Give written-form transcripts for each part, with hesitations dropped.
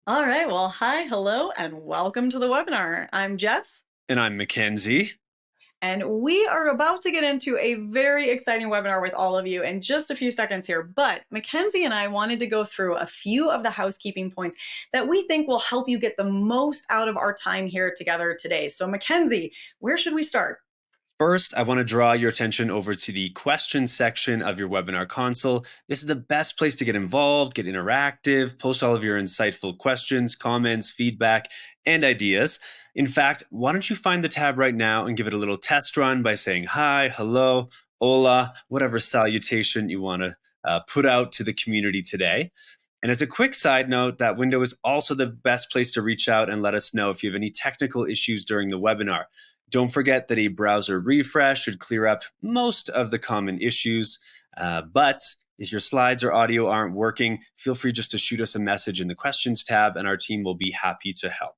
All right, well, hi, hello, and welcome to the webinar. I'm Jess, And I'm Mackenzie. and we are about to get into a very exciting webinar with all of you in just a few seconds here. But Mackenzie and I wanted to go through a few of the housekeeping points that we think will help you get the most out of our time here together today. So, Mackenzie, where should we start? First, I want to draw your attention over to the questions section of your webinar console. This is the best place to get involved, get interactive, post all of your insightful questions, comments, feedback, and ideas. In fact, why don't you find the tab right now and give it a little test run by saying hi, hello, hola, whatever salutation you want to put out to the community today. And as a quick side note, that window is also the best place to reach out and let us know if you have any technical issues during the webinar. Don't forget that a browser refresh should clear up most of the common issues. But if your slides or audio aren't working, feel free just to shoot us a message in the questions tab and our team will be happy to help.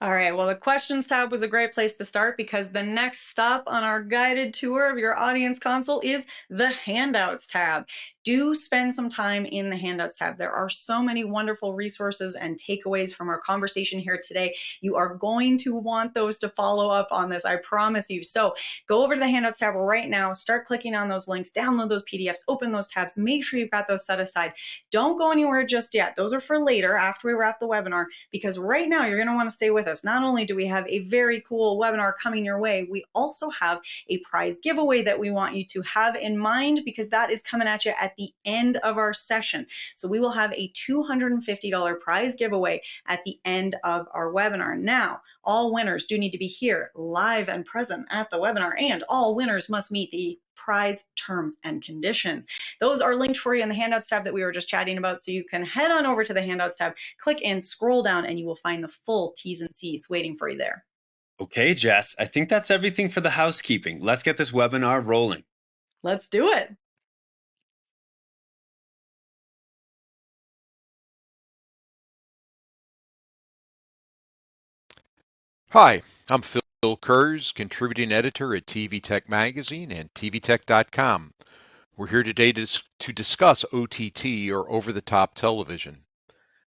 All right, well, the questions tab was a great place to start because the next stop on our guided tour of your audience console is the handouts tab. Do spend some time in the handouts tab. There are so many wonderful resources and takeaways from our conversation here today. You are going to want those to follow up on this, I promise you. So go over to the handouts tab right now, start clicking on those links, download those PDFs, open those tabs, make sure you've got those set aside. Don't go anywhere just yet. Those are for later after we wrap the webinar, because right now you're going to want to stay with us. Not only do we have a very cool webinar coming your way, we also have a prize giveaway that we want you to have in mind, because that is coming at you at the end of our session. So we will have a $250 prize giveaway at the end of our webinar. Now, all winners do need to be here live and present at the webinar, and all winners must meet the prize terms and conditions. Those are linked for you in the handouts tab that we were just chatting about. So you can head on over to the handouts tab, click and scroll down, and you will find the full T's and C's waiting for you there. Okay, Jess, I think that's everything for the housekeeping. Let's get this webinar rolling. Let's do it. Hi, I'm Phil Kurz, contributing editor at TV Tech Magazine and TVTech.com. We're here today to discuss OTT, or over-the-top television.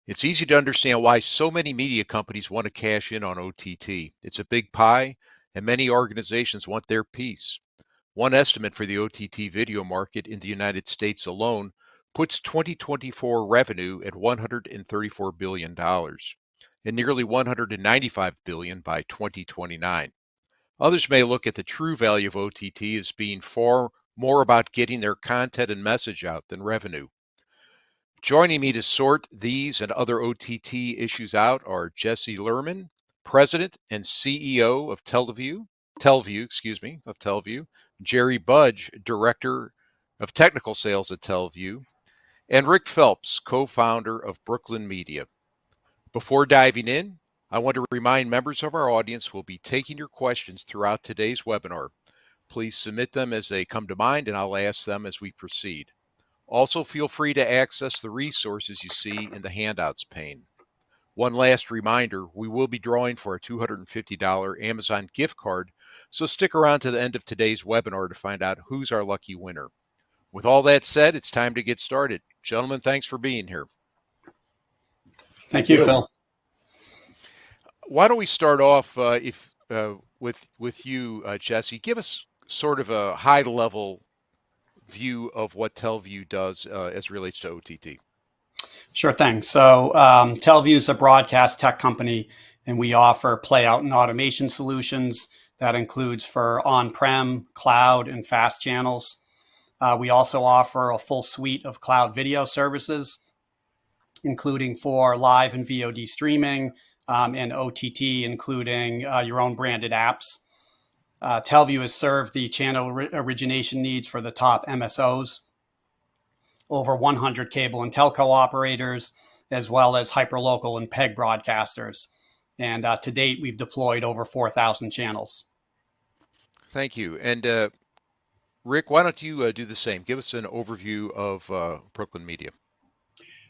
It's easy to understand why so many media companies want to cash in on OTT. It's a big pie, and many organizations want their piece. One estimate for the OTT video market in the United States alone puts 2024 revenue at $134 billion and nearly $195 billion by 2029. Others may look at the true value of OTT as being far more about getting their content and message out than revenue. Joining me to sort these and other OTT issues out are Jesse Lerman, President and CEO of Telview, Jerry Budge, Director of Technical Sales at Telview, and Rick Phelps, co-founder of Brooklyn Media. Before diving in, I want to remind members of our audience we'll be taking your questions throughout today's webinar. Please submit them as they come to mind, and I'll ask them as we proceed. Also, feel free to access the resources you see in the handouts pane. One last reminder, we will be drawing for a $250 Amazon gift card, so stick around to the end of today's webinar to find out who's our lucky winner. With all that said, it's time to get started. Gentlemen, thanks for being here. Thank you, Phil. Why don't we start off with you, Jesse? Give us sort of a high-level view of what Telview does as it relates to OTT. Sure thing. So Telview is a broadcast tech company, and we offer playout and automation solutions. That includes for on-prem, cloud, and fast channels. We also offer a full suite of cloud video services, including for live and VOD streaming, and OTT, including your own branded apps. Telview has served the channel origination needs for the top MSOs, over 100 cable and telco operators, as well as hyperlocal and PEG broadcasters. And to date, we've deployed over 4,000 channels. Thank you. And Rick, why don't you do the same? Give us an overview of Brooklyn Media.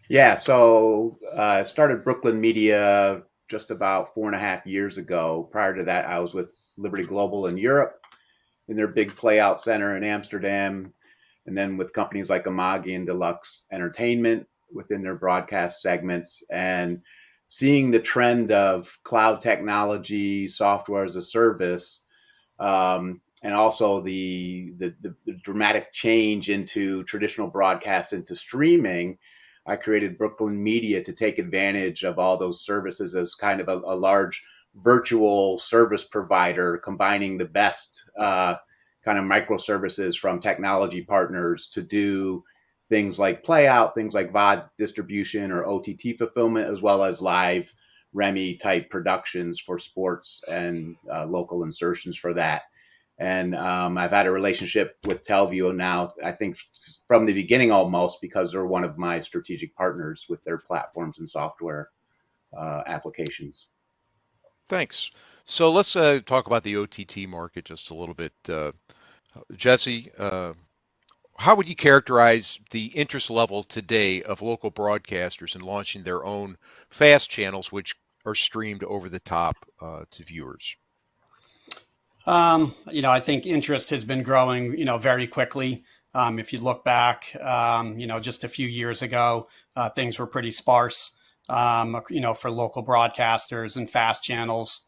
Yeah, so I started Brooklyn Media just about 4.5 years ago. Prior to that, I was with Liberty Global in Europe in their big playout center in Amsterdam, and then with companies like Amagi and Deluxe Entertainment within their broadcast segments. And seeing the trend of cloud technology, software as a service, and also the dramatic change into traditional broadcast into streaming, I created Brooklyn Media to take advantage of all those services as kind of a large virtual service provider, combining the best kind of microservices from technology partners to do things like playout, things like VOD distribution or OTT fulfillment, as well as live Remy type productions for sports and local insertions for that. And I've had a relationship with Telview now, I think from the beginning almost, because they're one of my strategic partners with their platforms and software applications. Thanks. So let's talk about the OTT market just a little bit. Jesse, how would you characterize the interest level today of local broadcasters in launching their own fast channels, which are streamed over the top to viewers? I think interest has been growing, very quickly. If you look back, just a few years ago, things were pretty sparse, for local broadcasters and fast channels.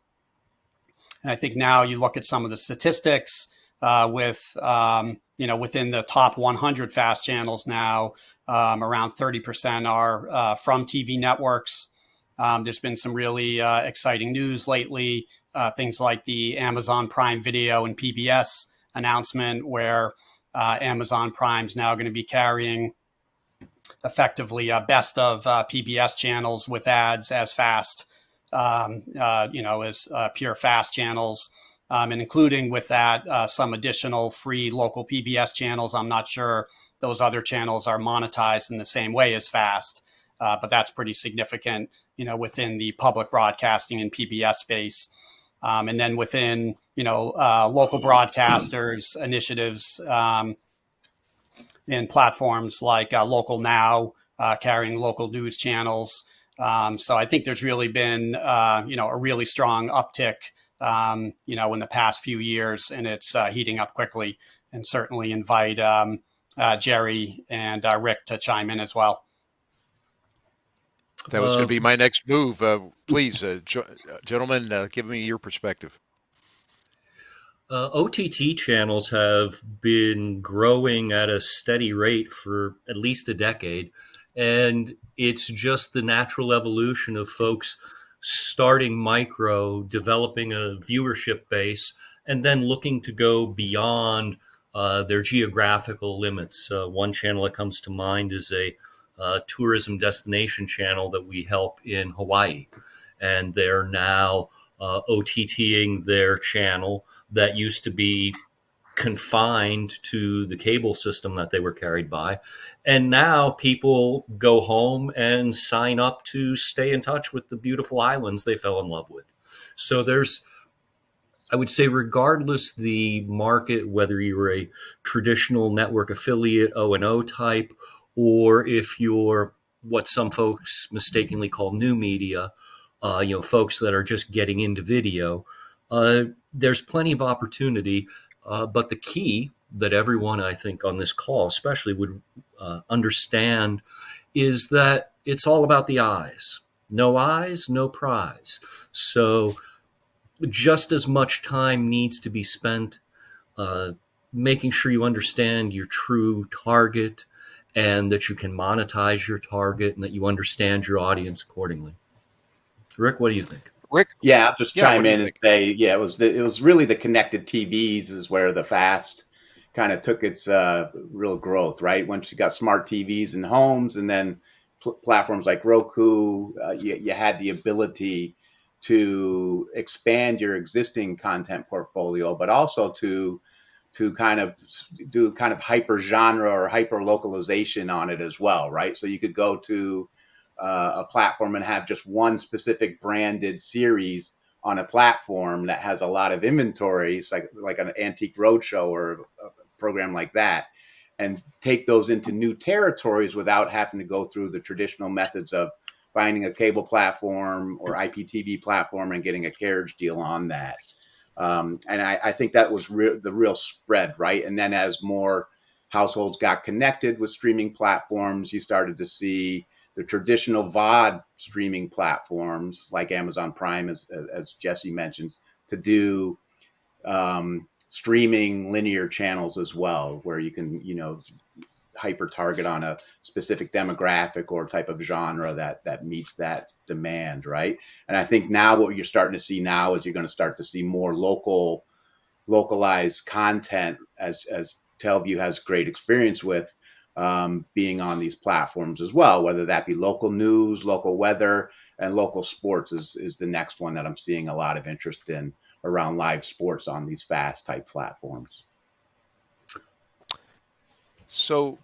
And I think now you look at some of the statistics within the top 100 fast channels now, around 30% are from TV networks. There's been some really exciting news lately, things like the Amazon Prime Video and PBS announcement, where Amazon Prime's now going to be carrying effectively best of PBS channels with ads as fast, as pure fast channels, and including with that some additional free local PBS channels. I'm not sure those other channels are monetized in the same way as fast, but that's pretty significant, within the public broadcasting and PBS space. And then within, local broadcasters initiatives in platforms like Local Now, carrying local news channels. So I think there's really been, a really strong uptick, in the past few years, and it's heating up quickly. And certainly invite Jerry and Rick to chime in as well. That was going to be my next move. Please, gentlemen, give me your perspective. OTT channels have been growing at a steady rate for at least a decade. And it's just the natural evolution of folks starting micro, developing a viewership base, and then looking to go beyond their geographical limits. One channel that comes to mind is a tourism destination channel that we help in Hawaii. And they're now OTTing their channel that used to be confined to the cable system that they were carried by. And now people go home and sign up to stay in touch with the beautiful islands they fell in love with. So there's, I would say, regardless the market, whether you're a traditional network affiliate, O&O type, or if you're what some folks mistakenly call new media, folks that are just getting into video, there's plenty of opportunity. But the key that everyone, I think, on this call especially would understand is that it's all about the eyes. No eyes, no prize. So just as much time needs to be spent making sure you understand your true target and that you can monetize your target and that you understand your audience accordingly. Rick, what do you think? Rick? Yeah, I'll just chime in and say, yeah, it was really the connected TVs is where the fast kind of took its real growth, right? Once you got smart TVs in homes, and then platforms like Roku, you had the ability to expand your existing content portfolio, but also to kind of do kind of hyper genre or hyper localization on it as well, right? So you could go to a platform and have just one specific branded series on a platform that has a lot of inventory, like an Antique Roadshow or a program like that, and take those into new territories without having to go through the traditional methods of finding a cable platform or IPTV platform and getting a carriage deal on that. And I think that was the real spread, right? And then as more households got connected with streaming platforms, you started to see the traditional VOD streaming platforms like Amazon Prime, as Jesse mentions, to do streaming linear channels as well, where you can, hyper target on a specific demographic or type of genre that meets that demand, right? And I think now what you're starting to see now is you're going to start to see more localized content, as Telview has great experience with, being on these platforms as well, whether that be local news, local weather, and local sports is the next one that I'm seeing a lot of interest in around live sports on these fast type platforms. So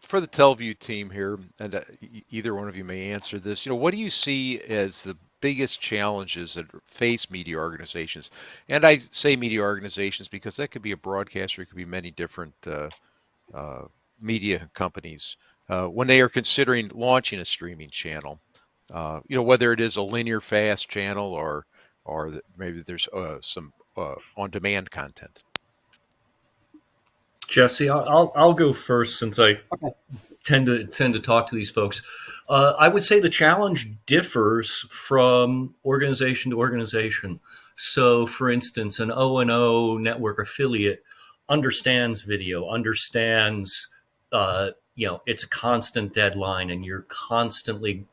for the Telview team here, and either one of you may answer this, what do you see as the biggest challenges that face media organizations? And I say media organizations because that could be a broadcaster, it could be many different media companies when they are considering launching a streaming channel. Whether it is a linear fast channel or maybe there's some on-demand content. Jesse, I'll go first since I tend to talk to these folks. I would say the challenge differs from organization to organization. So, for instance, an O&O network affiliate understands video, understands it's a constant deadline, and you're constantly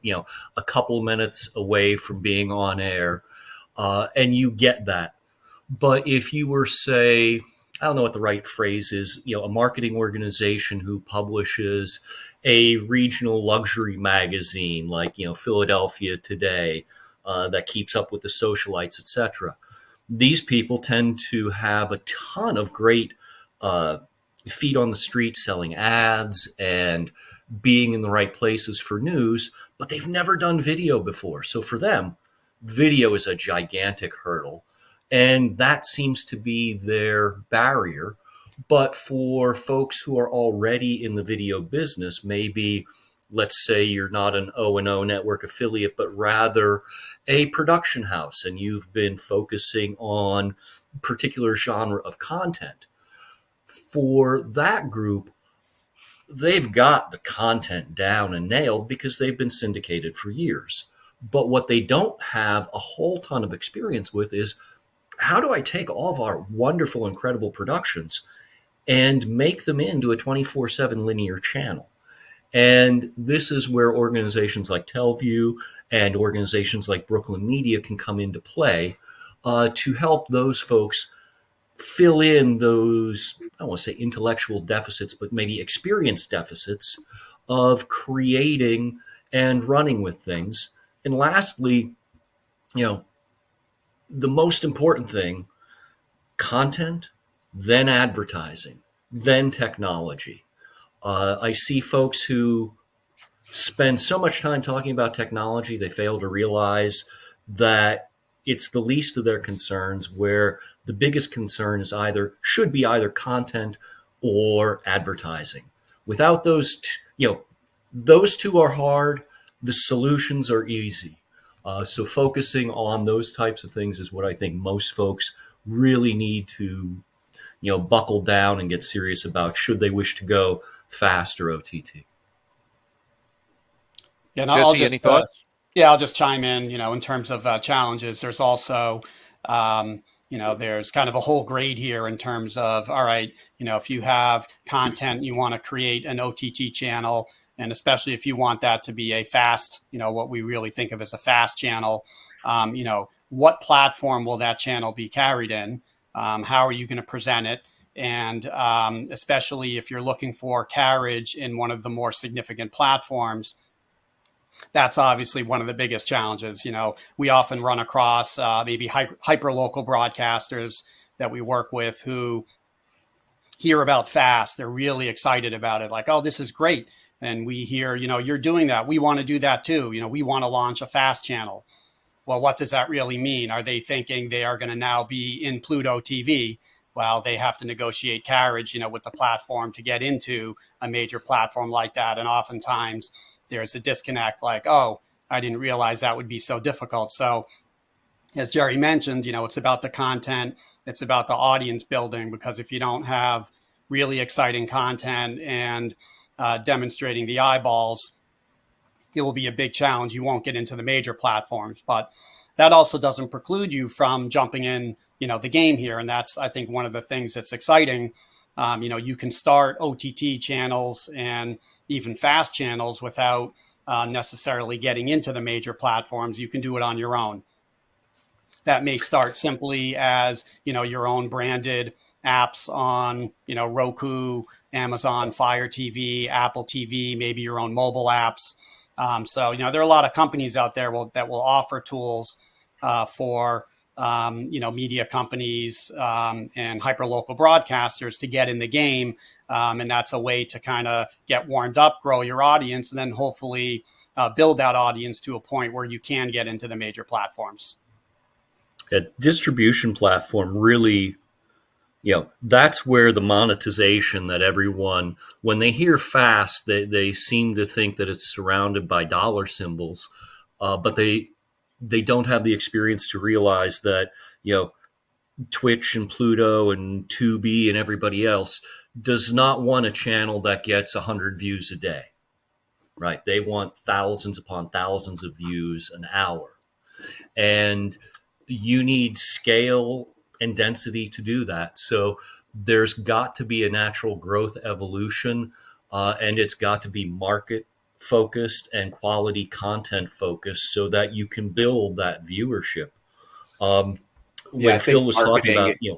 a couple minutes away from being on air, and you get that. But if you were, say, I don't know what the right phrase is, a marketing organization who publishes a regional luxury magazine like, Philadelphia Today, that keeps up with the socialites, etc. These people tend to have a ton of great feet on the street selling ads and being in the right places for news, but they've never done video before. So for them, video is a gigantic hurdle. And that seems to be their barrier. But for folks who are already in the video business, maybe, let's say you're not an O&O network affiliate, but rather a production house, and you've been focusing on a particular genre of content. For that group, they've got the content down and nailed because they've been syndicated for years. But what they don't have a whole ton of experience with is, how do I take all of our wonderful, incredible productions and make them into a 24/7 linear channel? And this is where organizations like Telview and organizations like Brooklyn Media can come into play to help those folks fill in those, I don't want to say intellectual deficits, but maybe experience deficits of creating and running with things. And lastly, the most important thing, content, then advertising, then technology. I see folks who spend so much time talking about technology, they fail to realize that it's the least of their concerns, where the biggest concern is should be either content or advertising. Without those, those two are hard, the solutions are easy. So focusing on those types of things is what I think most folks really need to, buckle down and get serious about, should they wish to go fast or OTT. Yeah, and Jesse, any thoughts? I'll just chime in. In terms of challenges, there's also, there's kind of a whole grade here in terms of, all right, if you have content, you want to create an OTT channel. And especially if you want that to be a fast, what we really think of as a fast channel, what platform will that channel be carried in? How are you going to present it? And especially if you're looking for carriage in one of the more significant platforms, that's obviously one of the biggest challenges. We often run across maybe hyper-local broadcasters that we work with who hear about fast. They're really excited about it. Like, oh, this is great. And we hear, you're doing that. We want to do that too. We want to launch a fast channel. Well, what does that really mean? Are they thinking they are going to now be in Pluto TV? Well, they have to negotiate carriage, with the platform to get into a major platform like that. And oftentimes there's a disconnect, like, oh, I didn't realize that would be so difficult. So as Jerry mentioned, it's about the content. It's about the audience building, because if you don't have really exciting content and demonstrating the eyeballs, it will be a big challenge. You won't get into the major platforms, but that also doesn't preclude you from jumping in, the game here. And that's, I think, one of the things that's exciting. You can start OTT channels and even fast channels without necessarily getting into the major platforms. You can do it on your own. That may start simply as, your own branded apps on, Roku, Amazon Fire TV, Apple TV, maybe your own mobile apps. So, there are a lot of companies out there that will offer tools for, media companies and hyperlocal broadcasters to get in the game. And that's a way to kind of get warmed up, grow your audience, and then hopefully build that audience to a point where you can get into the major platforms. A distribution platform really, that's where the monetization that everyone, when they hear fast, they seem to think that it's surrounded by dollar symbols, but they don't have the experience to realize that, Twitch and Pluto and Tubi and everybody else does not want a channel that gets 100 views a day, right? They want thousands upon thousands of views an hour. And you need scale and density to do that. So there's got to be a natural growth evolution, and it's got to be market focused and quality content focused so that you can build that viewership. When Phil was talking about, yeah.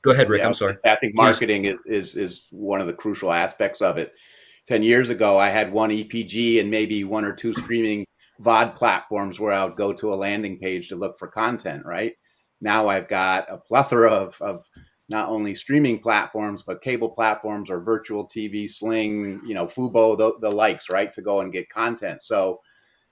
Go ahead, Rick. Yeah, I'm sorry. I think marketing is one of the crucial aspects of it. 10 years ago, I had one EPG and maybe one or two streaming VOD platforms where I would go to a landing page to look for content, right? Now I've got a plethora of not only streaming platforms, but cable platforms or virtual TV, Sling, Fubo, the likes, right, to go and get content. So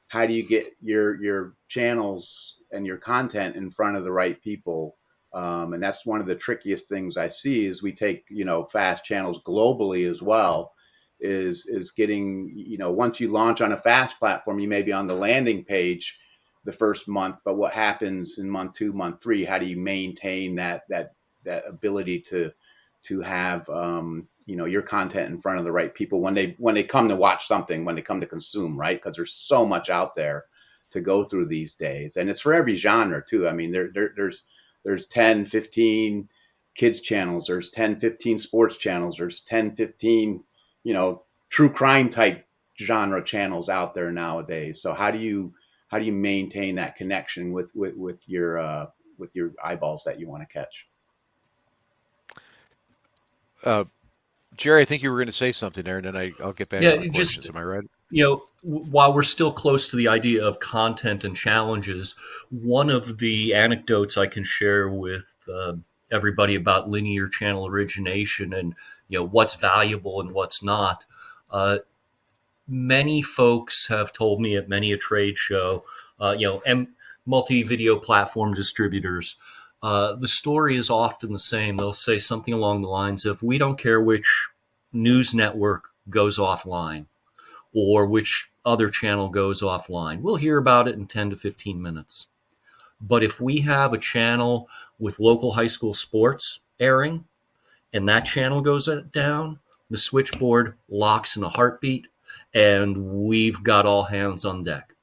how do you get your channels and your content in front of the right people? And that's one of the trickiest things I see is we take, fast channels globally as well, is getting, once you launch on a fast platform, you may be on the landing page the first month, but what happens in month 2, month 3? How do you maintain that ability to have your content in front of the right people when they come to watch something, when they come to consume, right? Because there's so much out there to go through these days, and it's for every genre too. I mean, there's 10, 15 kids channels, there's 10, 15 sports channels, there's 10, 15 true crime type genre channels out there nowadays. So how do you maintain that connection with your eyeballs that you want to catch? Jerry, I think you were going to say something there, and then I'll get back to the questions. Am I right? While we're still close to the idea of content and challenges, one of the anecdotes I can share with everybody about linear channel origination and what's valuable and what's not. Many folks have told me at many a trade show, and multi-video platform distributors, the story is often the same. They'll say something along the lines of, we don't care which news network goes offline or which other channel goes offline. We'll hear about it in 10 to 15 minutes. But if we have a channel with local high school sports airing and that channel goes down, the switchboard locks in a heartbeat and we've got all hands on deck.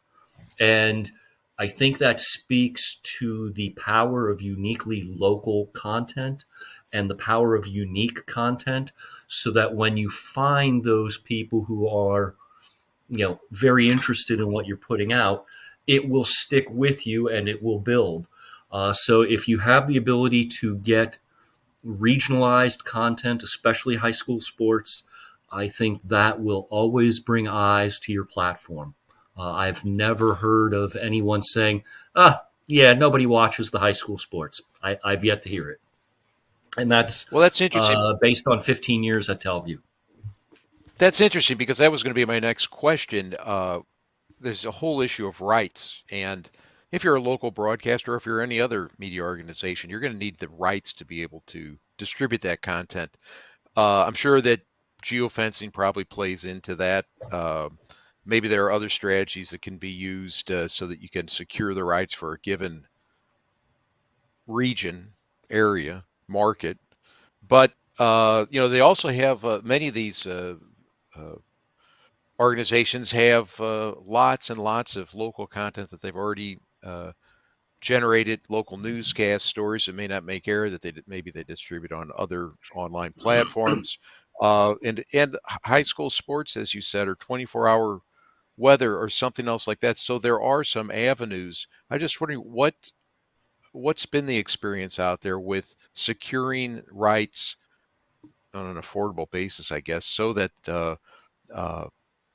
And I think that speaks to the power of uniquely local content and the power of unique content, so that when you find those people who are, very interested in what you're putting out, it will stick with you and it will build. So if you have the ability to get regionalized content, especially high school sports, I think that will always bring eyes to your platform. I've never heard of anyone saying, nobody watches the high school sports. I've yet to hear it. And that's interesting. Based on 15 years at Telview. That's interesting, because that was going to be my next question. There's a whole issue of rights. And if you're a local broadcaster or if you're any other media organization, you're going to need the rights to be able to distribute that content. I'm sure that geofencing probably plays into that. Maybe there are other strategies that can be used so that you can secure the rights for a given region, area, market. But they also have many of these organizations have lots and lots of local content that they've already generated, local newscast stories that may not make air that maybe they distribute on other online platforms. And high school sports, as you said, are 24-hour weather or something else like that. So there are some avenues. I'm just wondering what's been the experience out there with securing rights on an affordable basis, I guess, so that uh,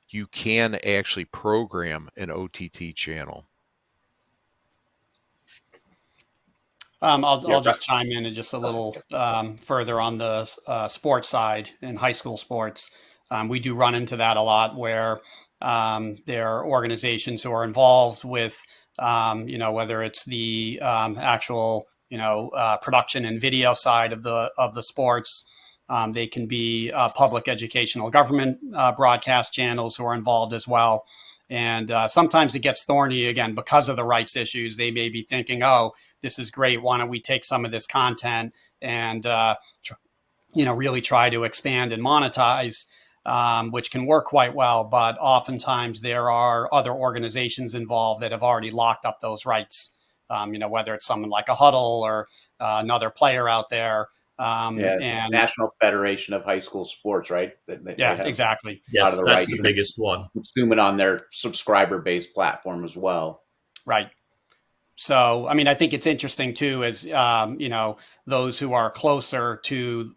you can actually program an OTT channel. I'll just chime in and just a little further on the sports side in high school sports. We do run into that a lot where there are organizations who are involved with, whether it's the actual, production and video side of the sports. They can be public educational government broadcast channels who are involved as well. And sometimes it gets thorny again because of the rights issues. They may be thinking, oh, this is great. Why don't we take some of this content and, really try to expand and monetize, which can work quite well. But oftentimes there are other organizations involved that have already locked up those rights, whether it's someone like a Huddle or another player out there. And National Federation of High School Sports, right? Exactly. Yes, that's the biggest one. Consume it on their subscriber-based platform as well. Right. So, I think it's interesting too, as those who are closer to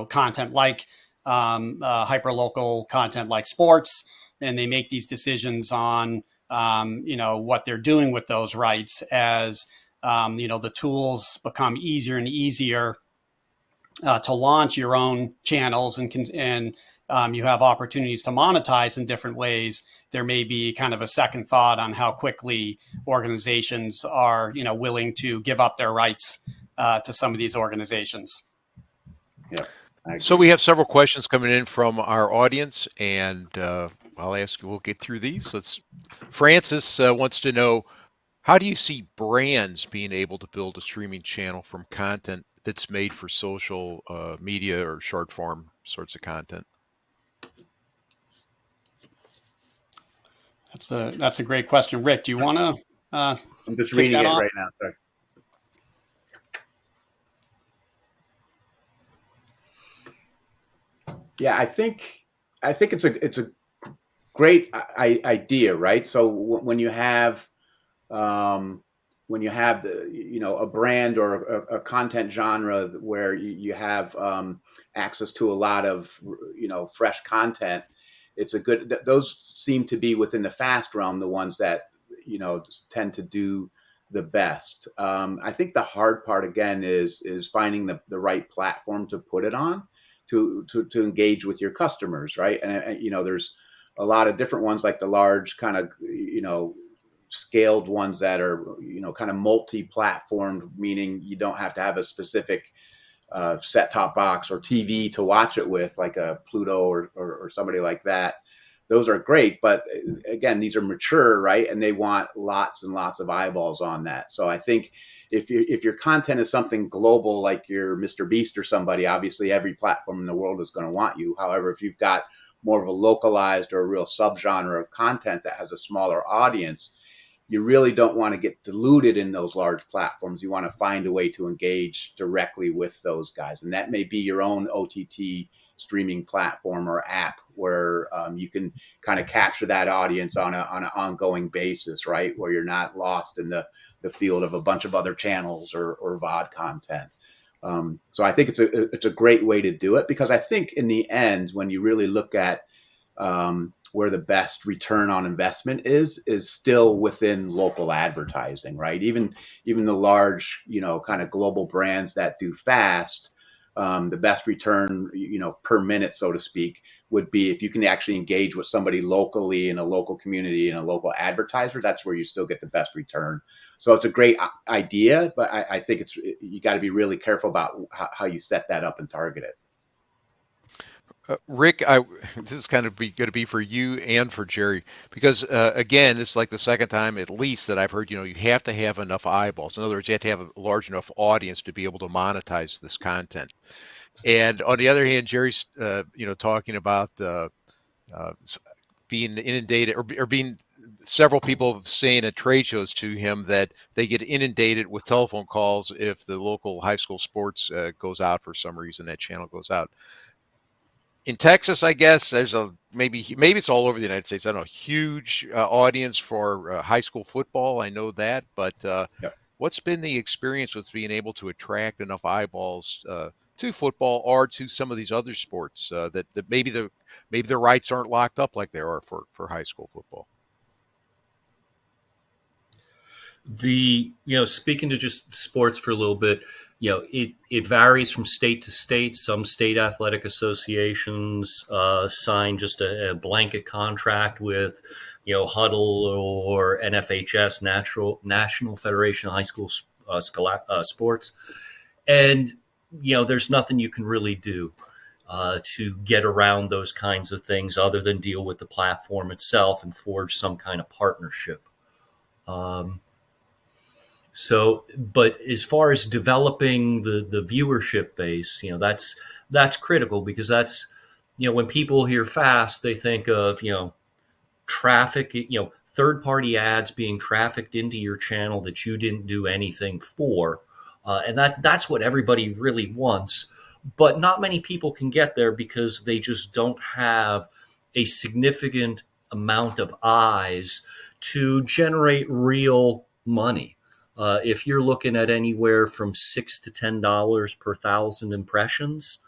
content like hyperlocal content like sports, and they make these decisions on what they're doing with those rights as the tools become easier and easier to launch your own channels and you have opportunities to monetize in different ways. There may be kind of a second thought on how quickly organizations are, willing to give up their rights to some of these organizations. Yeah. So we have several questions coming in from our audience, and we'll get through these. Francis wants to know, how do you see brands being able to build a streaming channel from content that's made for social media or short form sorts of content? That's a great question. Rick, do you want to? I'm just reading it right now. Sorry. Yeah, I think it's a great idea, right? So when you have a brand or a content genre where you have access to a lot of fresh content, it's a good. Those seem to be within the fast realm, the ones that tend to do the best. I think the hard part again is finding the right platform to put it on to engage with your customers, right? And there's a lot of different ones, like the large kind of scaled ones that are kind of multi-platformed, meaning you don't have to have a specific set-top box or TV to watch it with, like a Pluto or somebody like that. Those are great, but again, these are mature, right? And they want lots and lots of eyeballs on that. So I think if your content is something global, like your Mr. Beast or somebody, obviously every platform in the world is going to want you. However, if you've got more of a localized or a real subgenre of content that has a smaller audience, you really don't want to get diluted in those large platforms. You want to find a way to engage directly with those guys. And that may be your own OTT streaming platform or app where you can kind of capture that audience on an ongoing basis, right? Where you're not lost in the field of a bunch of other channels or VOD content. So I think it's a great way to do it, because I think in the end, when you really look at where the best return on investment is still within local advertising, right? Even the large, kind of global brands that do fast, the best return, per minute, so to speak, would be if you can actually engage with somebody locally in a local community and a local advertiser. That's where you still get the best return. So it's a great idea, but I think you got to be really careful about how you set that up and target it. Rick, this is kind of going to be for you and for Jerry, because again, it's like the second time at least that I've heard, you have to have enough eyeballs. In other words, you have to have a large enough audience to be able to monetize this content. And on the other hand, Jerry's, talking about being inundated or being several people saying at trade shows to him that they get inundated with telephone calls if the local high school sports goes out for some reason, that channel goes out. In Texas, I guess there's a maybe it's all over the United States. I don't know, huge audience for high school football. I know that, but Yep. what's been the experience with being able to attract enough eyeballs to football or to some of these other sports that maybe the rights aren't locked up like they are for high school football? Speaking to just sports for a little bit, it varies from state to state. Some state athletic associations sign just a blanket contract with Huddle or NFHS, National Federation of High School Sports, and there's nothing you can really do to get around those kinds of things other than deal with the platform itself and forge some kind of partnership. But as far as developing the viewership base, that's critical, because that's, when people hear fast, they think of, traffic, third party ads being trafficked into your channel that you didn't do anything for. And that's what everybody really wants. But not many people can get there because they just don't have a significant amount of eyes to generate real money. If you're looking at anywhere from $6 to $10 per thousand impressions,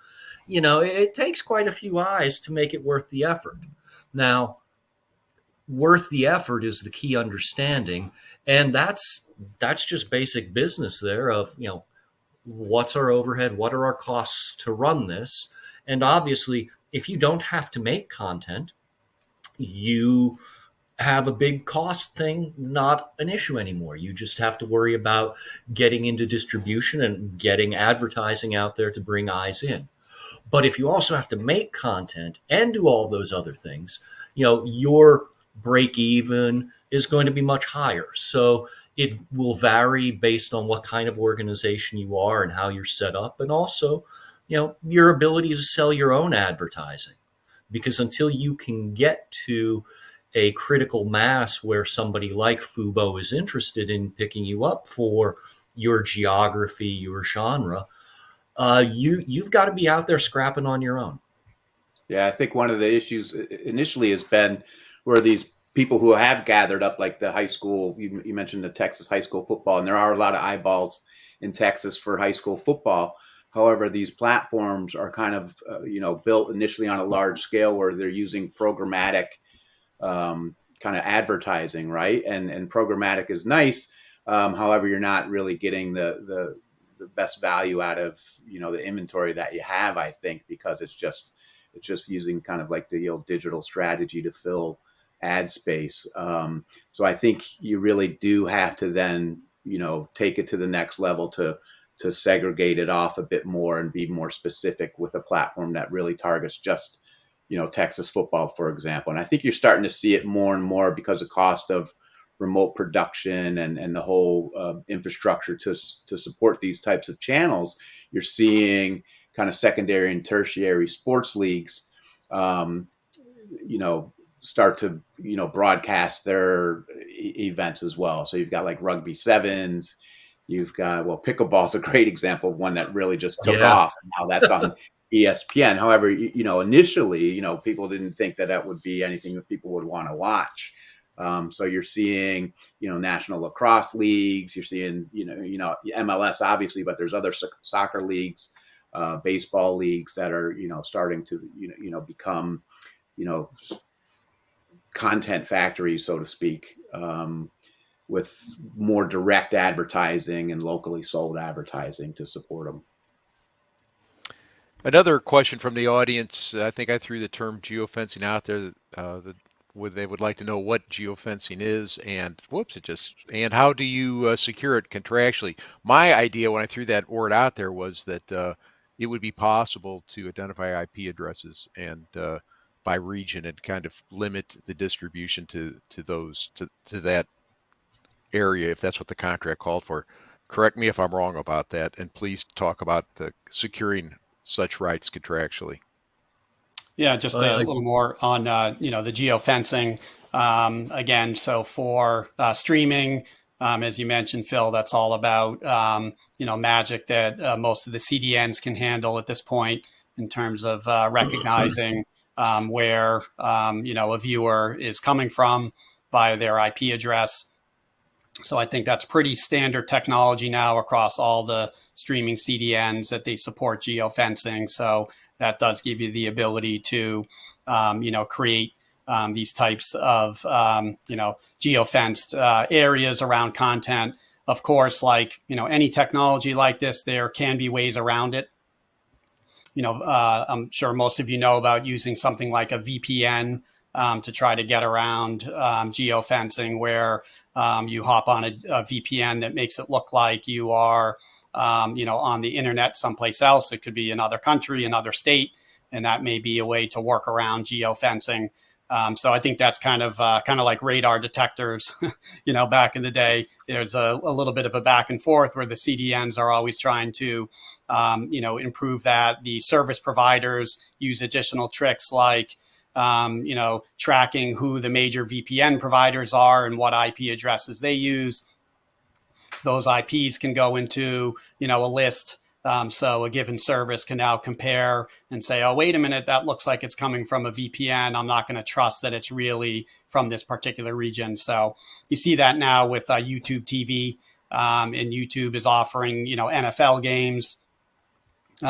it takes quite a few eyes to make it worth the effort. Now, worth the effort is the key understanding, and that's just basic business there of, what's our overhead, what are our costs to run this? And obviously, if you don't have to make content, you have a big cost thing, not an issue anymore. You just have to worry about getting into distribution and getting advertising out there to bring eyes in. But if you also have to make content and do all those other things, your break even is going to be much higher. So it will vary based on what kind of organization you are and how you're set up, and also, your ability to sell your own advertising. Because until you can get to a critical mass where somebody like Fubo is interested in picking you up for your geography, your genre, you've got to be out there scrapping on your own. Yeah, I think one of the issues initially has been where these people who have gathered up, like the high school, you mentioned the Texas high school football, and there are a lot of eyeballs in Texas for high school football. However, these platforms are kind of, built initially on a large scale where they're using programmatic kind of advertising, right? And programmatic is nice. However, you're not really getting the best value out of, the inventory that you have, I think, because it's just using kind of like the old digital strategy to fill ad space. So I think you really do have to then, take it to the next level to segregate it off a bit more and be more specific with a platform that really targets just, Texas football, for example. And I think you're starting to see it more and more because of cost of remote production and the whole infrastructure to support these types of channels. You're seeing kind of secondary and tertiary sports leagues, start to, broadcast their events as well. So you've got like rugby sevens, you've got, pickleball's a great example of one that really just took off. Now that's on ESPN. However, initially, people didn't think that would be anything that people would want to watch. So you're seeing, national lacrosse leagues, you're seeing, MLS obviously, but there's other soccer leagues, baseball leagues that are, starting to, become, content factories, so to speak, with more direct advertising and locally sold advertising to support them. Another question from the audience. I think I threw the term geofencing out there. They would like to know what geofencing is, and and how do you secure it contractually? My idea when I threw that word out there was that it would be possible to identify IP addresses and by region and kind of limit the distribution to that area if that's what the contract called for. Correct me if I'm wrong about that, and please talk about securing such rights contractually. Yeah, just a I, little more on the geofencing. Again, so for streaming, as you mentioned, Phil, that's all about magic that most of the CDNs can handle at this point in terms of recognizing where a viewer is coming from via their IP address. So I think that's pretty standard technology now across all the streaming CDNs that they support geofencing. So that does give you the ability to, create these types of, geofenced areas around content. Of course, like, any technology like this, there can be ways around it. I'm sure most of you know about using something like a VPN to try to get around geofencing, where you hop on a VPN that makes it look like you are, on the internet someplace else. It could be another country, another state, and that may be a way to work around geofencing. So I think that's kind of like radar detectors. Back in the day, there's a little bit of a back and forth where the CDNs are always trying to, improve that. The service providers use additional tricks like, tracking who the major VPN providers are and what IP addresses they use. Those IPs can go into, a list. So a given service can now compare and say, oh, wait a minute, that looks like it's coming from a VPN. I'm not going to trust that it's really from this particular region. So you see that now with YouTube TV, and YouTube is offering, NFL games.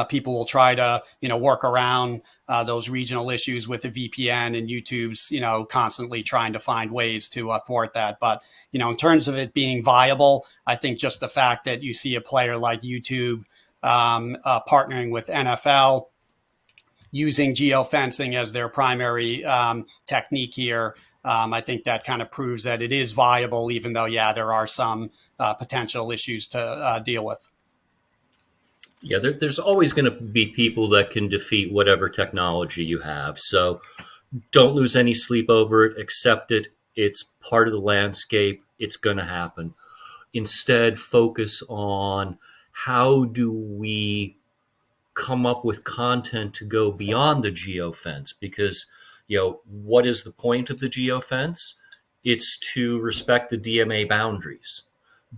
People will try to, work around those regional issues with a VPN, and YouTube's, constantly trying to find ways to thwart that. But, in terms of it being viable, I think just the fact that you see a player like YouTube partnering with NFL, using geofencing as their primary technique here, I think that kind of proves that it is viable, even though, yeah, there are some potential issues to deal with. Yeah, there's always going to be people that can defeat whatever technology you have. So don't lose any sleep over it. Accept it. It's part of the landscape. It's going to happen. Instead, focus on how do we come up with content to go beyond the geofence, because what is the point of the geofence? It's to respect the DMA boundaries.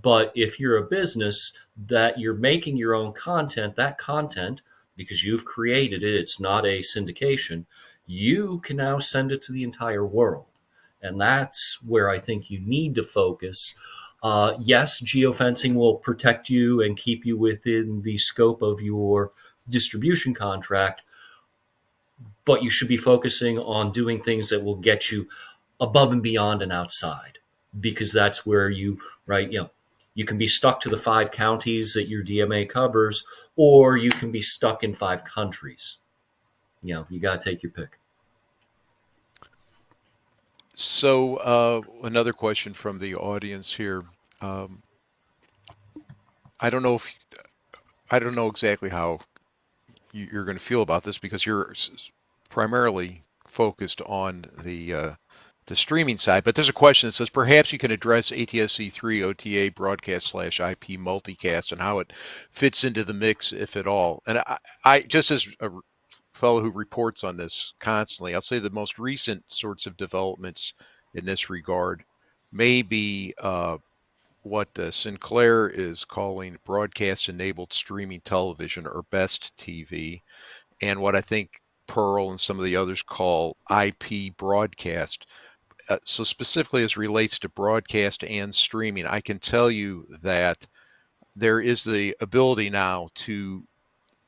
But if you're a business that you're making your own content, that content, because you've created it, it's not a syndication, you can now send it to the entire world. And that's where I think you need to focus. Yes, geofencing will protect you and keep you within the scope of your distribution contract, but you should be focusing on doing things that will get you above and beyond and outside, because that's where you can be stuck to the 5 counties that your DMA covers, or you can be stuck in 5 countries. You got to take your pick. So another question from the audience here. I don't know exactly how you're going to feel about this, because you're primarily focused on the streaming side. But there's a question that says, perhaps you can address ATSC3 OTA broadcast/IP multicast and how it fits into the mix, if at all. And I just as a fellow who reports on this constantly, I'll say the most recent sorts of developments in this regard may be what Sinclair is calling broadcast-enabled streaming television, or BEST TV, and what I think Pearl and some of the others call IP broadcast. So specifically as relates to broadcast and streaming, I can tell you that there is the ability now to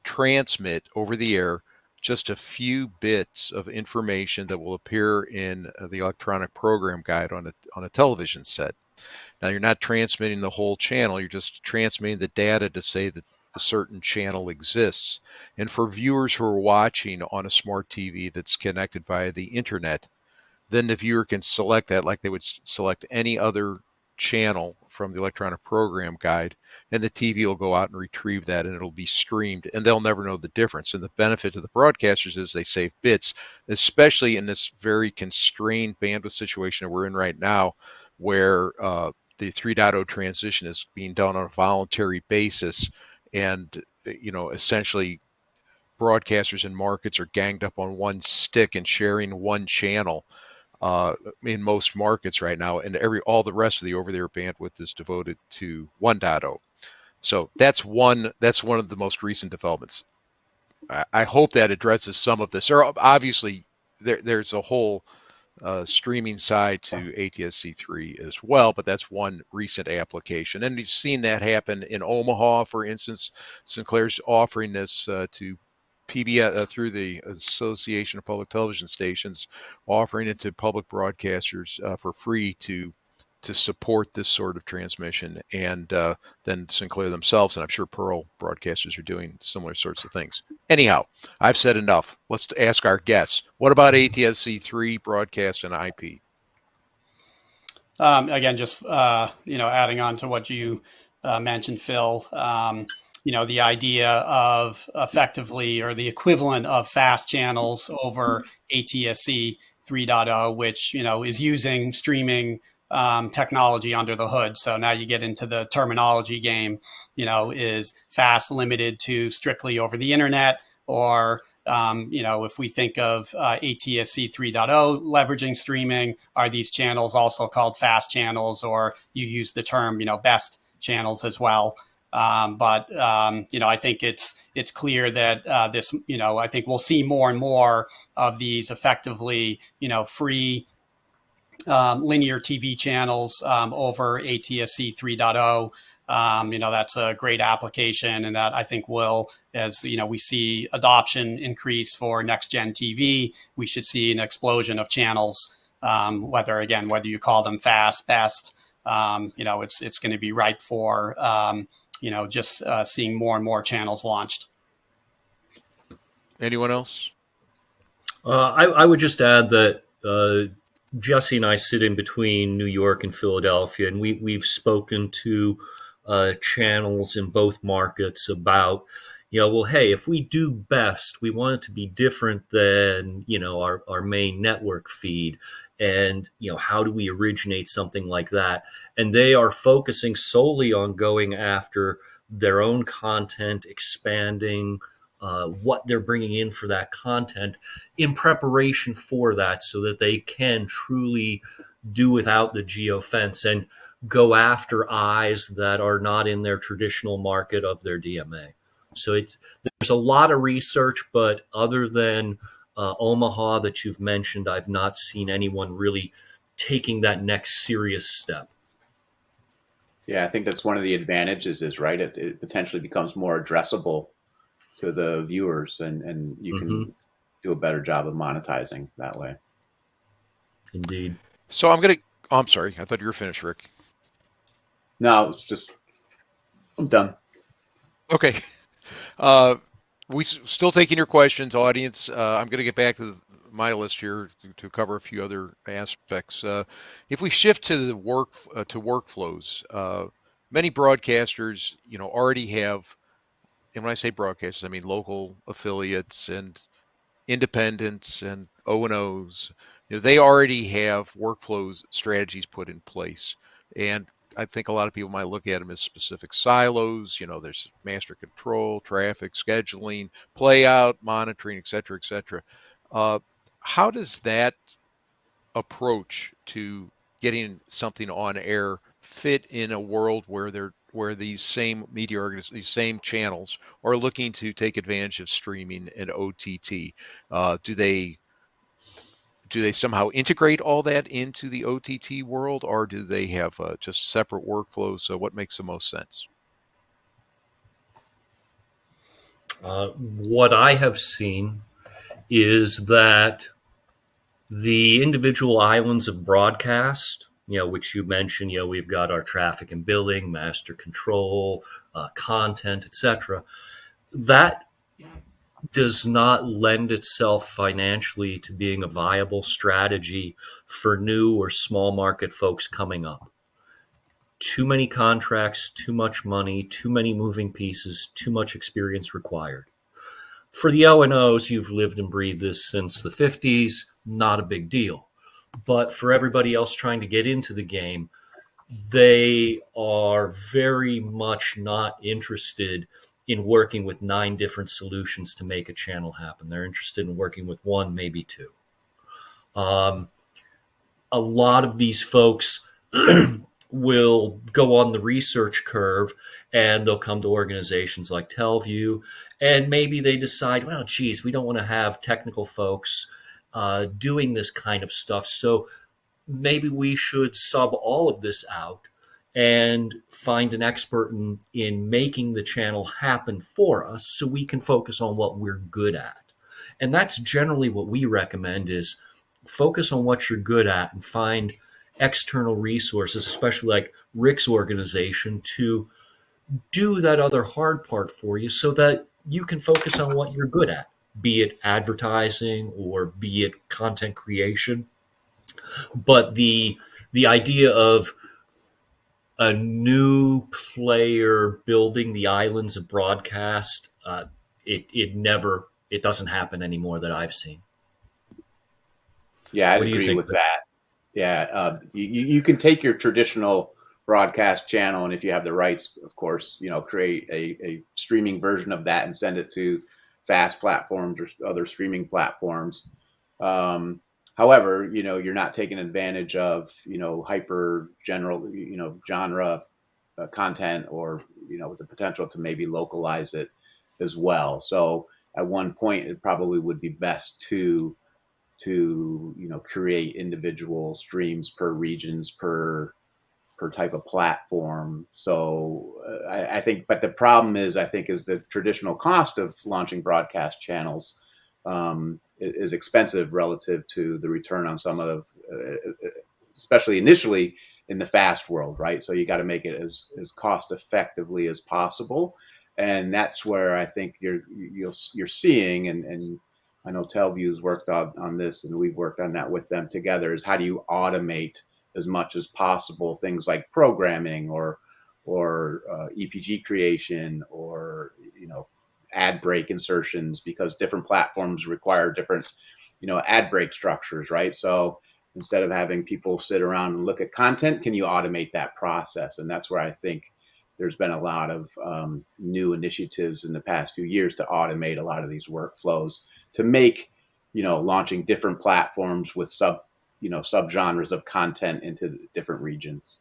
transmit over the air just a few bits of information that will appear in the electronic program guide on a television set. Now, you're not transmitting the whole channel, you're just transmitting the data to say that a certain channel exists. And for viewers who are watching on a smart TV that's connected via the internet, then the viewer can select that like they would select any other channel from the electronic program guide, and the TV will go out and retrieve that, and it'll be streamed, and they'll never know the difference. And the benefit to the broadcasters is they save bits, especially in this very constrained bandwidth situation that we're in right now, where the 3.0 transition is being done on a voluntary basis, and essentially broadcasters and markets are ganged up on one stick and sharing one channel in most markets right now, and all the rest of the over-the-air bandwidth is devoted to 1.0. So that's one of the most recent developments. I hope that addresses some of this. Obviously, there's a whole streaming side to ATSC3 as well, but that's one recent application. And we've seen that happen in Omaha, for instance. Sinclair's offering this to PBS through the Association of Public Television Stations, offering it to public broadcasters for free to support this sort of transmission, and then Sinclair themselves, and I'm sure Pearl broadcasters are doing similar sorts of things. Anyhow, I've said enough. Let's ask our guests. What about ATSC3 broadcast and IP? Again, just adding on to what you mentioned, Phil. The idea of effectively, or the equivalent of fast channels over ATSC 3.0, which is using streaming technology under the hood. So now you get into the terminology game. Is fast limited to strictly over the internet, or if we think of ATSC 3.0 leveraging streaming, are these channels also called fast channels, or you use the term best channels as well? I think it's clear that this, I think we'll see more and more of these effectively, free linear TV channels over ATSC 3.0. That's a great application, and that I think will, as we see adoption increase for next gen TV, we should see an explosion of channels. Whether you call them fast, best, it's going to be ripe for just seeing more and more channels launched. Anyone else? I would just add that Jesse and I sit in between New York and Philadelphia, and we've spoken to channels in both markets about, hey, if we do best, we want it to be different than, our main network feed. And, how do we originate something like that? And they are focusing solely on going after their own content, expanding what they're bringing in for that content in preparation for that, so that they can truly do without the geofence and go after eyes that are not in their traditional market of their DMA. So there's a lot of research, but other than Omaha that you've mentioned, I've not seen anyone really taking that next serious step. Yeah, I think that's one of the advantages is, right, it potentially becomes more addressable to the viewers, and you can do a better job of monetizing that way. Indeed. So I'm sorry, I thought you were finished, Rick. No, I'm done. Okay. We still taking your questions, audience. I'm going to get back to my list here to cover a few other aspects. If we shift to the workflows, many broadcasters, already have, and when I say broadcasters, I mean local affiliates and independents and O&Os. They already have workflows strategies put in place, and I think a lot of people might look at them as specific silos. There's master control, traffic, scheduling, playout, monitoring, et cetera, et cetera. How does that approach to getting something on air fit in a world where these same media these same channels are looking to take advantage of streaming and OTT? Do they somehow integrate all that into the OTT world, or do they have just separate workflows? So what makes the most sense? What I have seen is that the individual islands of broadcast, which you mentioned, we've got our traffic and billing, master control, content, etc. That does not lend itself financially to being a viable strategy for new or small market folks coming up. Too many contracts, too much money, too many moving pieces, too much experience required. For the O&Os, you've lived and breathed this since the 50s, not a big deal. But for everybody else trying to get into the game, they are very much not interested in working with 9 different solutions to make a channel happen. They're interested in working with 1, maybe 2. A lot of these folks will go on the research curve, and they'll come to organizations like Telview, and maybe they decide, well, geez, we don't want to have technical folks doing this kind of stuff, so maybe we should sub all of this out and find an expert in making the channel happen for us so we can focus on what we're good at. And that's generally what we recommend, is focus on what you're good at and find external resources, especially like Rick's organization, to do that other hard part for you so that you can focus on what you're good at, be it advertising or be it content creation. But the idea of a new player building the islands of broadcast, it doesn't happen anymore that I've seen. Yeah, I'd What do you agree think? with that. Yeah, you can take your traditional broadcast channel, and if you have the rights, of course, create a streaming version of that and send it to FAST platforms or other streaming platforms. However, you're not taking advantage of, hyper general, genre content, or, with the potential to maybe localize it as well. So at one point, it probably would be best to create individual streams per regions, per type of platform. So I think, but the problem is, I think, is the traditional cost of launching broadcast channels is expensive relative to the return on some of, especially initially in the FAST world, right? So you got to make it as cost effectively as possible, and that's where I think you're seeing, and I know Telview's worked on this, and we've worked on that with them together, is how do you automate as much as possible things like programming or EPG creation, or ad break insertions, because different platforms require different ad break structures, right? So instead of having people sit around and look at content, can you automate that process? And that's where I think there's been a lot of new initiatives in the past few years to automate a lot of these workflows, to make launching different platforms with subgenres of content into different regions.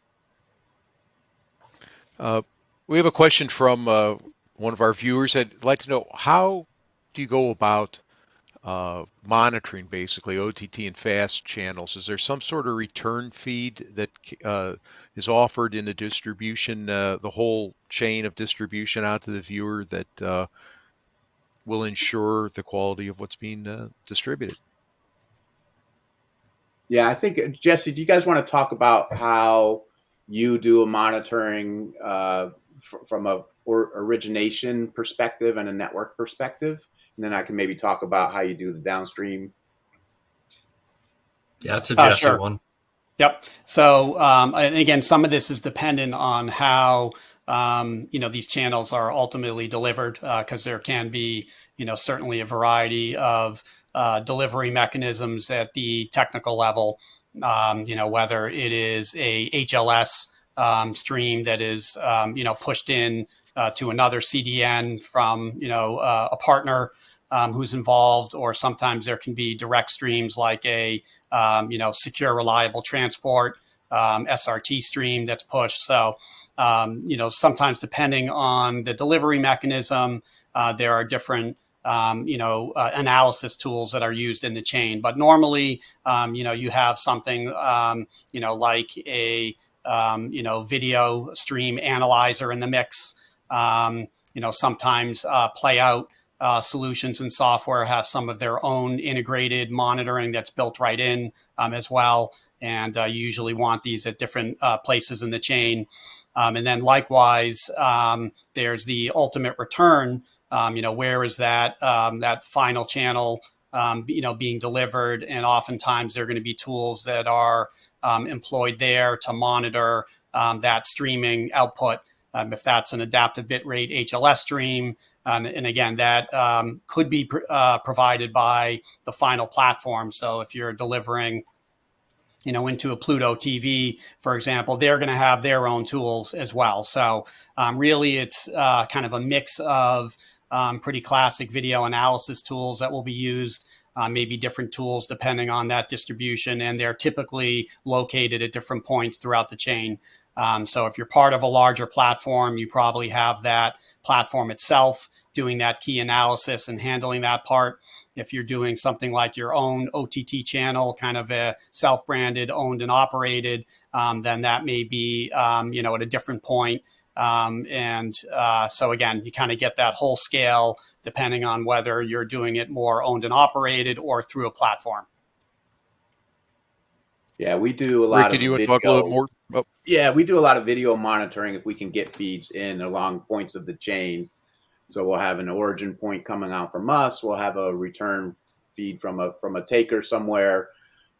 We have a question from one of our viewers. I'd like to know, how do you go about monitoring basically OTT and FAST channels? Is there some sort of return feed that is offered in the distribution, the whole chain of distribution out to the viewer, that will ensure the quality of what's being distributed? Yeah, I think, Jesse, do you guys want to talk about how you do a monitoring from a origination perspective and a network perspective? And then I can maybe talk about how you do the downstream. Yeah, that's a Jesse Sure. one. Yep. So, and again, some of this is dependent on how, these channels are ultimately delivered, because there can be, certainly a variety of delivery mechanisms at the technical level, whether it is a HLS stream that is, pushed in to another CDN from, a partner who's involved, or sometimes there can be direct streams like a, secure, reliable transport SRT stream that's pushed. So, sometimes depending on the delivery mechanism, there are different analysis tools that are used in the chain. But normally, you have something, like a, video stream analyzer in the mix. Sometimes playout solutions and software have some of their own integrated monitoring that's built right in as well. And you usually want these at different places in the chain. And then likewise, there's the ultimate return. Where is that final channel, being delivered? And oftentimes there are going to be tools that are employed there to monitor that streaming output. If that's an adaptive bitrate HLS stream, and again, that could be provided by the final platform. So if you're delivering into a Pluto TV, for example, they're going to have their own tools as well. So really, it's kind of a mix of pretty classic video analysis tools that will be used, maybe different tools depending on that distribution, and they're typically located at different points throughout the chain. So if you're part of a larger platform, you probably have that platform itself doing that key analysis and handling that part. If you're doing something like your own OTT channel, kind of a self-branded, owned and operated, then that may be, at a different point. So again, you kind of get that whole scale depending on whether you're doing it more owned and operated or through a platform. Yeah, we do a Rick, lot did of you want to talk a little bit more? Oh, Yeah, we do a lot of video monitoring if we can get feeds in along points of the chain. So we'll have an origin point coming out from us. We'll have a return feed from a taker somewhere,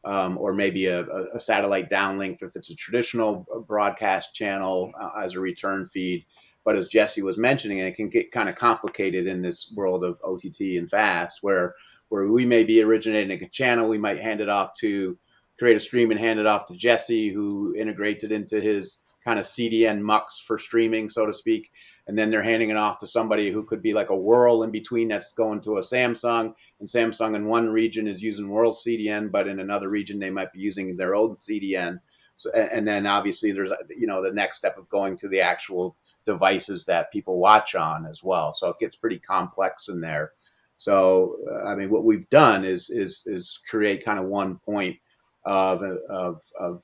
or maybe a satellite downlink if it's a traditional broadcast channel as a return feed. But as Jesse was mentioning, it can get kind of complicated in this world of OTT and FAST, where we may be originating a channel, we might hand it off to create a stream and hand it off to Jesse, who integrates it into his kind of CDN mux for streaming, so to speak. And then they're handing it off to somebody who could be like a whirl in between that's going to a Samsung, and Samsung in one region is using Whirl CDN, but in another region they might be using their own CDN. So, and then obviously there's the next step of going to the actual devices that people watch on as well. So it gets pretty complex in there. So I mean, what we've done is create kind of one point of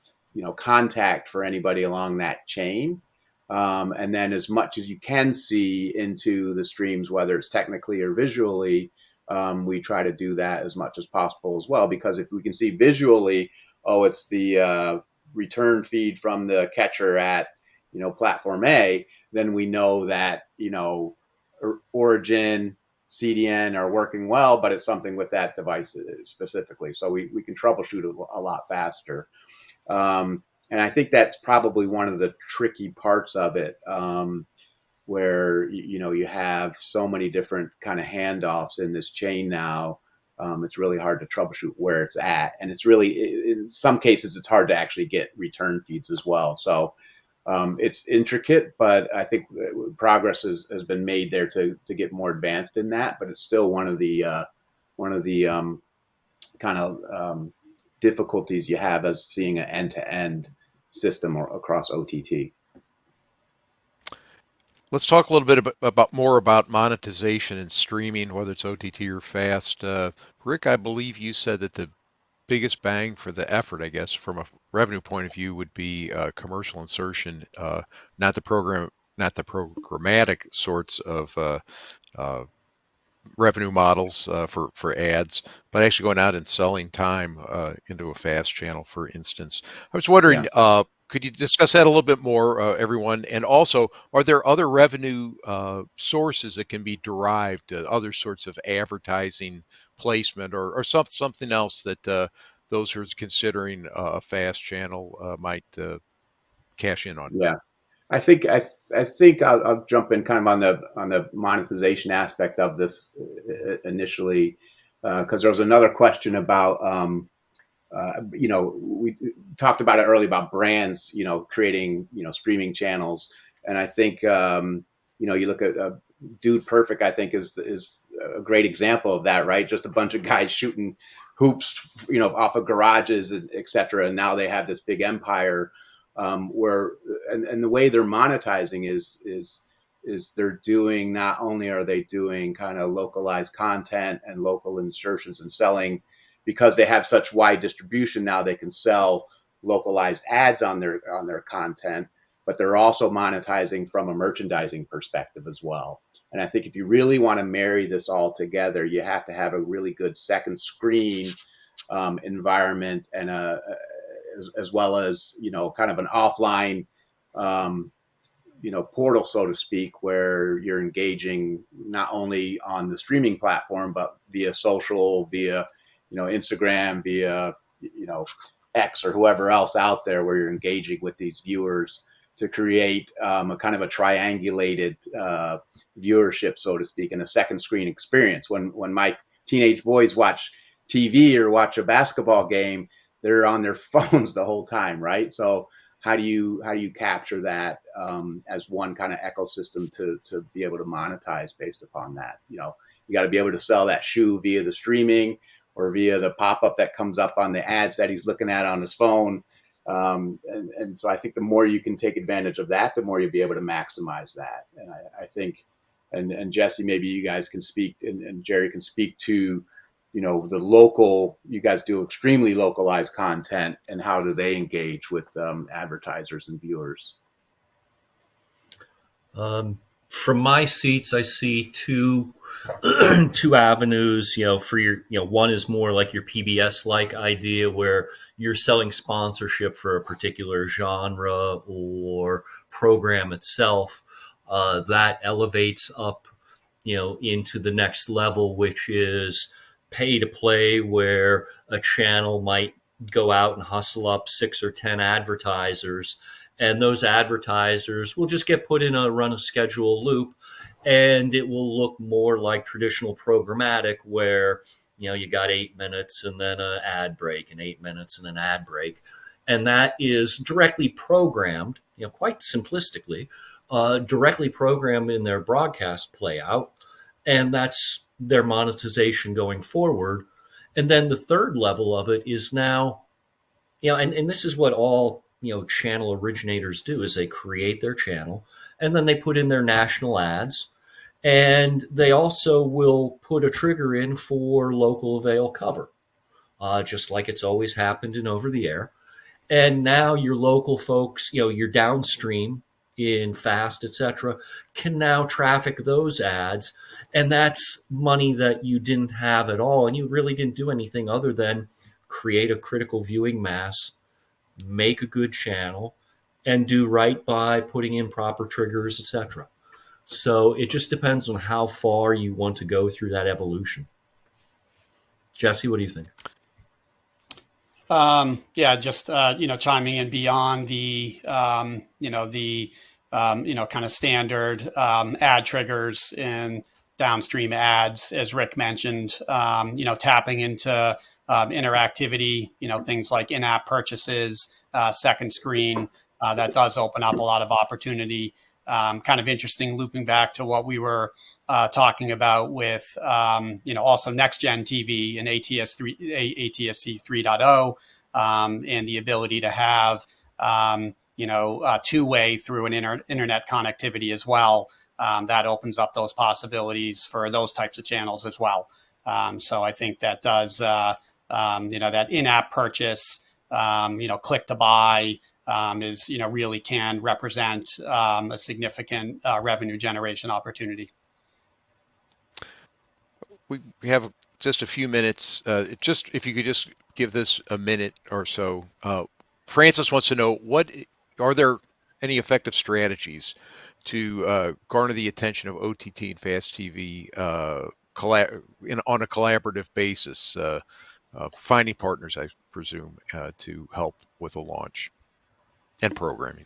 contact for anybody along that chain. And then as much as you can see into the streams, whether it's technically or visually, we try to do that as much as possible as well. Because if we can see visually, it's the return feed from the catcher at, platform A, then we know that, origin, CDN are working well, but it's something with that device specifically. So we can troubleshoot a lot faster. And I think that's probably one of the tricky parts of it, where you have so many different kind of handoffs in this chain now. It's really hard to troubleshoot where it's at, and it's really, in some cases, it's hard to actually get return feeds as well. So it's intricate, but I think progress has been made there to get more advanced in that. But it's still one of the kind of difficulties you have as seeing an end-to-end system across OTT. let's talk a little bit more about monetization and streaming, whether it's OTT or FAST. Rick, I believe you said that the biggest bang for the effort, I guess, from a revenue point of view, would be commercial insertion, not the programmatic sorts of revenue models for ads, but actually going out and selling time into a FAST channel, for instance. I was wondering, could you discuss that a little bit more, everyone? And also, are there other revenue sources that can be derived, other sorts of advertising placement, or something else that those who are considering a FAST channel might cash in on? Yeah. I think I'll jump in kind of on the monetization aspect of this initially, because there was another question about we talked about it earlier about brands creating streaming channels, and I think you look at Dude Perfect, I think is a great example of that, right? Just a bunch of guys shooting hoops off of garages, et cetera, and now they have this big empire. Where and the way they're monetizing is they're doing, not only are they doing kind of localized content and local insertions and selling, because they have such wide distribution now, they can sell localized ads on their content, but they're also monetizing from a merchandising perspective as well. And I think if you really want to marry this all together, you have to have a really good second screen environment, and as well as kind of an offline portal, so to speak, where you're engaging not only on the streaming platform but via social, via Instagram, via X or whoever else out there, where you're engaging with these viewers to create a kind of a triangulated viewership, so to speak, and a second screen experience. When my teenage boys watch TV or watch a basketball game, they're on their phones the whole time, right? So how do you capture that as one kind of ecosystem to be able to monetize based upon that? You know, you got to be able to sell that shoe via the streaming or via the pop-up that comes up on the ads that he's looking at on his phone. And so I think the more you can take advantage of that, the more you'll be able to maximize that. And I think, and Jesse, maybe you guys can speak, and Jerry can speak to, you know, the local, you guys do extremely localized content, and how do they engage with advertisers and viewers? From my seats, I see two two avenues. You know, for your, you know, one is more like your PBS like idea where you're selling sponsorship for a particular genre or program itself. That elevates up, you know, into the next level, which is pay to play, where a channel might go out and hustle up 6 or 10 advertisers, and those advertisers will just get put in a run a schedule loop, and it will look more like traditional programmatic where, you know, you got 8 minutes and then an ad break and 8 minutes and an ad break, and that is directly programmed, you know, quite simplistically, directly programmed in their broadcast playout, and that's their monetization going forward. And then the third level of it is now, you know, and this is what all, you know, channel originators do, is they create their channel and then they put in their national ads, and they also will put a trigger in for local avail cover, just like it's always happened in over the air. And now your local folks, you know, your downstream in fast, etc., can now traffic those ads, and that's money that you didn't have at all, and you really didn't do anything other than create a critical viewing mass, make a good channel, and do right by putting in proper triggers, etc. So it just depends on how far you want to go through that evolution. Jesse, what do you think? Yeah, just you know, chiming in beyond the you know, the you know, kind of standard ad triggers and downstream ads, as Rick mentioned. You know, tapping into interactivity, you know, things like in-app purchases, second screen. That does open up a lot of opportunity. Kind of interesting, looping back to what we were talking about with, you know, also next gen TV and ATSC 3.0, and the ability to have, you know, two-way through an internet connectivity as well. That opens up those possibilities for those types of channels as well. So I think that does, you know, that in-app purchase, you know, click to buy, is, you know, really can represent a significant revenue generation opportunity. We have just a few minutes. Just if you could just give this a minute or so. Francis wants to know, what are there any effective strategies to garner the attention of OTT and fast TV on a collaborative basis, finding partners, I presume, to help with a launch and programming?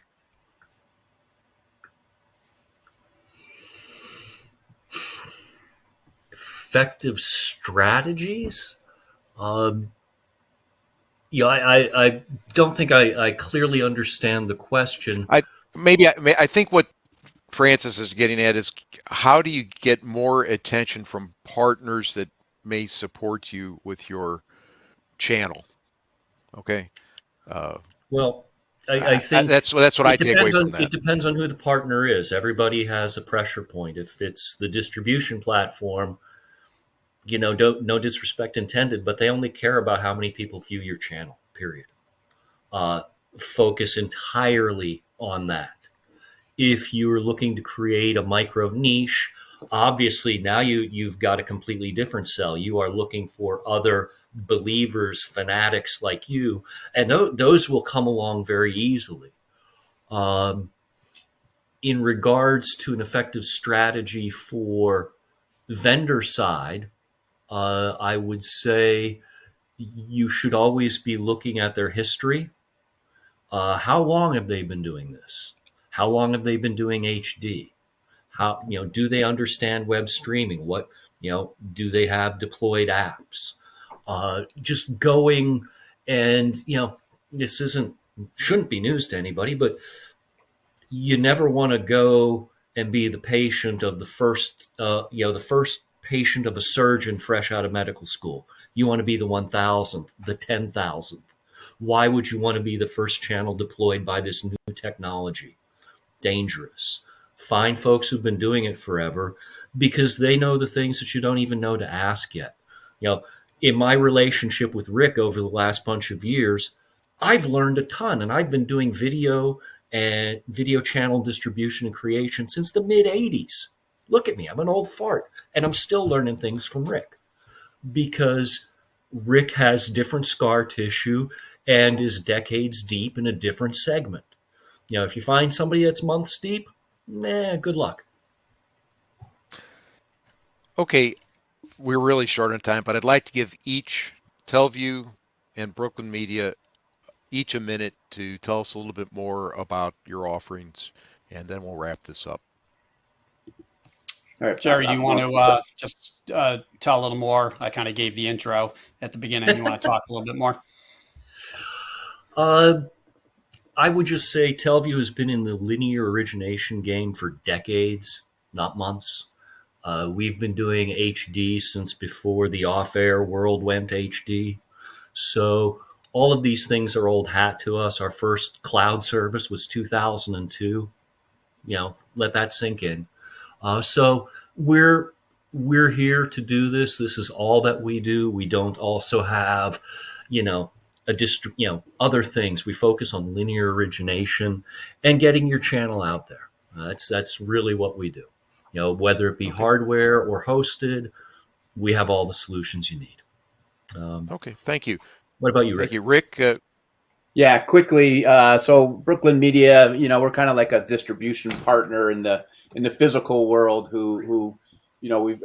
Effective strategies? Yeah, I don't think I clearly understand the question. I think what Francis is getting at is, how do you get more attention from partners that may support you with your channel? Okay. Well, I think that's what I take away from that. It depends on who the partner is. Everybody has a pressure point. If it's the distribution platform, you know, no disrespect intended, but they only care about how many people view your channel, period. Focus entirely on that. If you're looking to create a micro niche, obviously now you've got a completely different sell. You are looking for other believers, fanatics like you, and those will come along very easily. In regards to an effective strategy for vendor side, I would say you should always be looking at their history. How long have they been doing this? How long have they been doing HD? How, you know, do they understand web streaming? What, you know, do they have deployed apps? Just going And, this shouldn't be news to anybody, but you never want to go and be the patient of the first patient of a surgeon fresh out of medical school. You want to be the 1,000th, the 10,000th. Why would you want to be the first channel deployed by this new technology? Dangerous. Find folks who've been doing it forever, because they know the things that you don't even know to ask yet. In my relationship with Rick over the last bunch of years, I've learned a ton, and I've been doing video and video channel distribution and creation since the mid 80s. Look at me, I'm an old fart, and I'm still learning things from Rick, because Rick has different scar tissue and is decades deep in a different segment. If you find somebody that's months deep, good luck. Okay, we're really short on time, but I'd like to give each Telview and Brooklyn Media each a minute to tell us a little bit more about your offerings, and then we'll wrap this up. All right, Jerry, you want to just tell a little more? I kind of gave the intro at the beginning. You want to talk a little bit more? I would just say Telview has been in the linear origination game for decades, not months. We've been doing HD since before the off-air world went HD. So all of these things are old hat to us. Our first cloud service was 2002. Let that sink in. So we're here to do this. This is all that we do. We don't also have, other things. We focus on linear origination and getting your channel out there. That's really what we do. Whether it be hardware or hosted, we have all the solutions you need. Okay, thank you. What about you, Rick? Thank you, Rick. Yeah, quickly. So Brooklyn Media, we're kind of like a distribution partner in the physical world. Who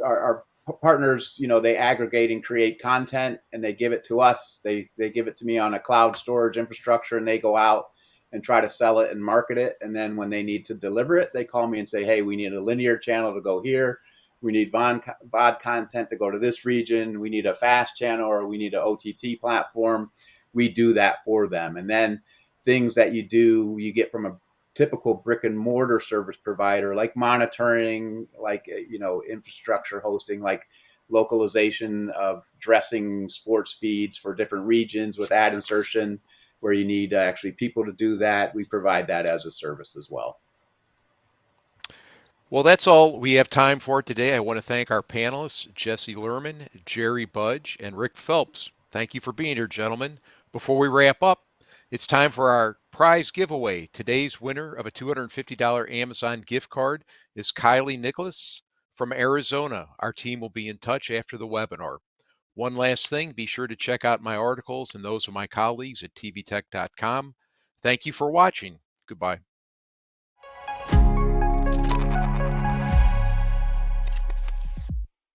our partners. They aggregate and create content, and they give it to us. They give it to me on a cloud storage infrastructure, and they go out and try to sell it and market it. And then when they need to deliver it, they call me and say, "Hey, we need a linear channel to go here. We need VOD content to go to this region. We need a fast channel, or we need an OTT platform." We do that for them. And then things that you get from a typical brick and mortar service provider, like monitoring, like, infrastructure hosting, like localization of dressing sports feeds for different regions with ad insertion, where you need actually people to do that. We provide that as a service as well. Well, that's all we have time for today. I want to thank our panelists, Jesse Lerman, Jerry Budge, and Rick Phelps. Thank you for being here, gentlemen. Before we wrap up, it's time for our prize giveaway. Today's winner of a $250 Amazon gift card is Kylie Nicholas from Arizona. Our team will be in touch after the webinar. One last thing, be sure to check out my articles and those of my colleagues at tvtech.com. Thank you for watching. Goodbye.